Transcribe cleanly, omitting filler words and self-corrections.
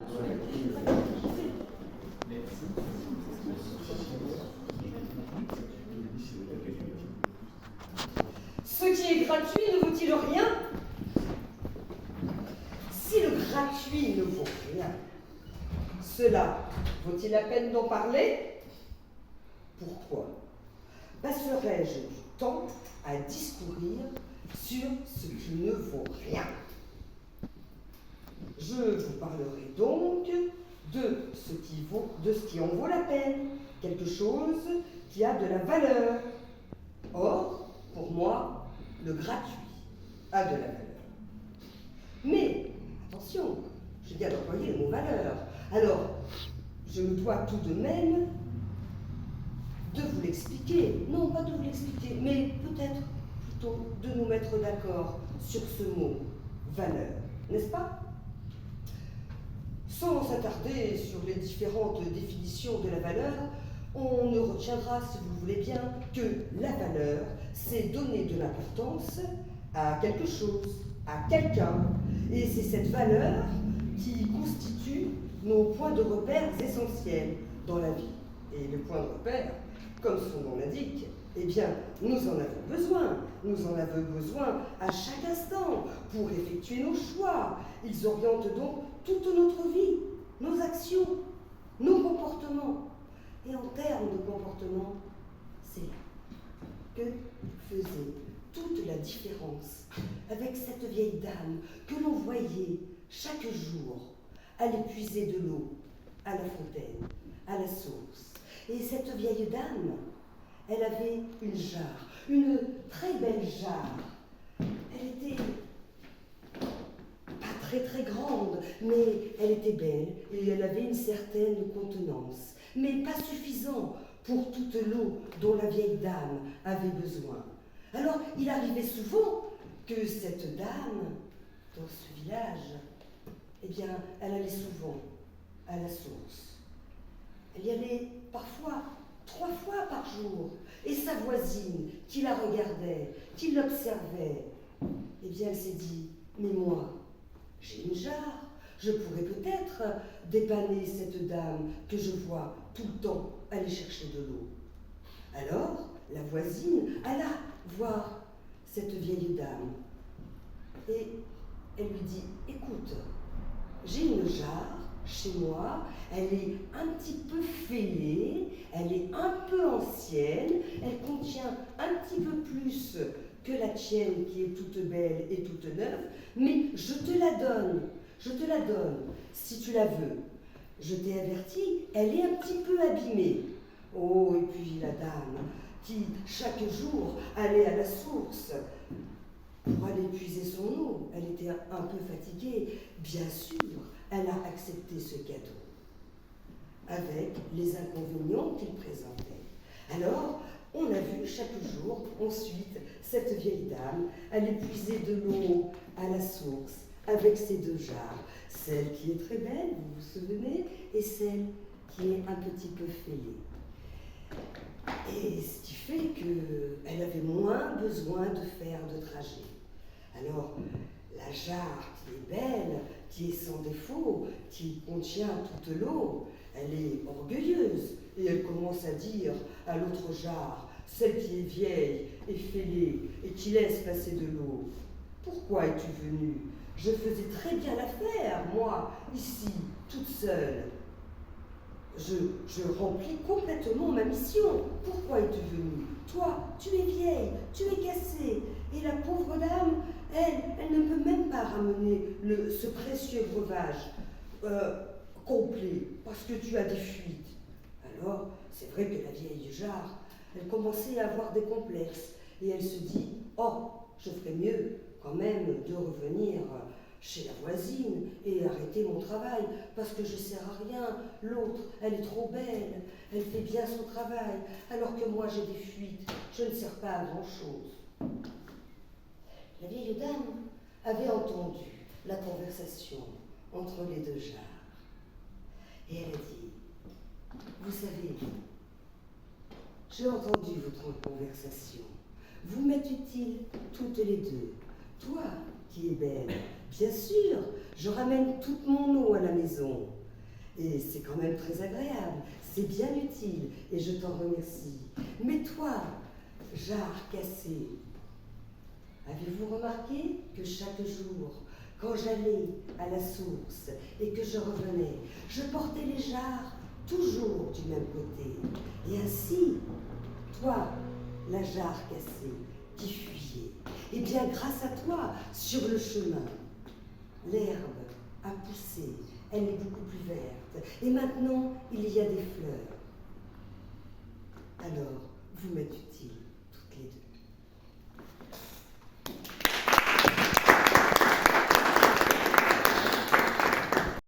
Ce qui est gratuit ne vaut-il rien? Si le gratuit ne vaut rien, cela vaut-il la peine d'en parler? Pourquoi passerais-je du temps à discourir sur ce qui ne vaut rien? Je vous parlerai donc de ce qui en vaut la peine, quelque chose qui a de la valeur. Or, pour moi, le gratuit a de la valeur. Mais, attention, je viens d'employer le mot valeur. Alors, je me dois tout de même de vous l'expliquer. Non, pas de vous l'expliquer, mais peut-être plutôt de nous mettre d'accord sur ce mot valeur, n'est-ce pas? Sans s'attarder sur les différentes définitions de la valeur, on ne retiendra, si vous le voulez bien, que la valeur, c'est donner de l'importance à quelque chose, à quelqu'un. Et c'est cette valeur qui constitue nos points de repère essentiels dans la vie. Et le point de repère, comme son nom l'indique, eh bien, nous en avons besoin. Nous en avons besoin à chaque instant pour effectuer nos choix. Ils orientent donc toute notre vie, nos actions, nos comportements. Et en termes de comportement, c'est là que faisait toute la différence avec cette vieille dame que l'on voyait chaque jour aller puiser de l'eau à la fontaine, à la source. Et cette vieille dame, elle avait une jarre, une très belle jarre. Elle était pas très très grande, mais elle était belle et elle avait une certaine contenance, mais pas suffisant pour toute l'eau dont la vieille dame avait besoin. Alors, il arrivait souvent que cette dame, dans ce village, eh bien, elle allait souvent à la source. Elle y allait parfois 3 fois par jour. Et sa voisine, qui la regardait, qui l'observait, eh bien, elle s'est dit, mais moi, j'ai une jarre, je pourrais peut-être dépanner cette dame que je vois tout le temps aller chercher de l'eau. Alors, la voisine alla voir cette vieille dame et elle lui dit, écoute, j'ai une jarre chez moi, elle est un petit peu fêlée, elle est un peu ancienne, elle contient un petit peu plus que la tienne qui est toute belle et toute neuve, mais je te la donne, si tu la veux. Je t'ai averti, elle est un petit peu abîmée. Oh, et puis la dame, qui chaque jour allait à la source pour aller puiser son eau, elle était un peu fatiguée. Bien sûr, elle a accepté ce cadeau, avec les inconvénients qu'il présentait. Alors, on a vu chaque jour, ensuite, cette vieille dame aller puiser de l'eau à la source avec ses 2 jarres, celle qui est très belle, vous vous souvenez, et celle qui est un petit peu fêlée. Et ce qui fait qu'elle avait moins besoin de faire de trajet. Alors, la jarre qui est belle, qui est sans défaut, qui contient toute l'eau, elle est orgueilleuse et elle commence à dire à l'autre jarre, celle qui est vieille et fêlée et qui laisse passer de l'eau, pourquoi es-tu venue? Je faisais très bien l'affaire, moi, ici, toute seule. Je remplis complètement ma mission. Pourquoi es-tu venue? Toi, tu es vieille, tu es cassée. Et la pauvre dame, elle ne peut même pas ramener ce précieux breuvage complet, parce que tu as des fuites. Alors, c'est vrai que la vieille jarre, elle commençait à avoir des complexes. Et elle se dit, oh, je ferais mieux quand même de revenir chez la voisine et arrêter mon travail, parce que je ne sers à rien. L'autre, elle est trop belle, elle fait bien son travail, alors que moi j'ai des fuites, je ne sers pas à grand-chose. La vieille dame avait entendu la conversation entre les 2 jarres. Et elle a dit, vous savez, j'ai entendu votre conversation. Vous m'êtes utiles toutes les 2. Toi, qui est belle. Bien sûr, je ramène toute mon eau à la maison. Et c'est quand même très agréable, c'est bien utile, et je t'en remercie. Mais toi, jarre cassé, avez-vous remarqué que chaque jour, quand j'allais à la source et que je revenais, je portais les jarres toujours du même côté. Et ainsi, toi, la jarre cassée, qui fuyait, eh bien grâce à toi, sur le chemin, l'herbe a poussé, elle est beaucoup plus verte, et maintenant il y a des fleurs. Alors, vous m'êtes utiles, toutes les deux.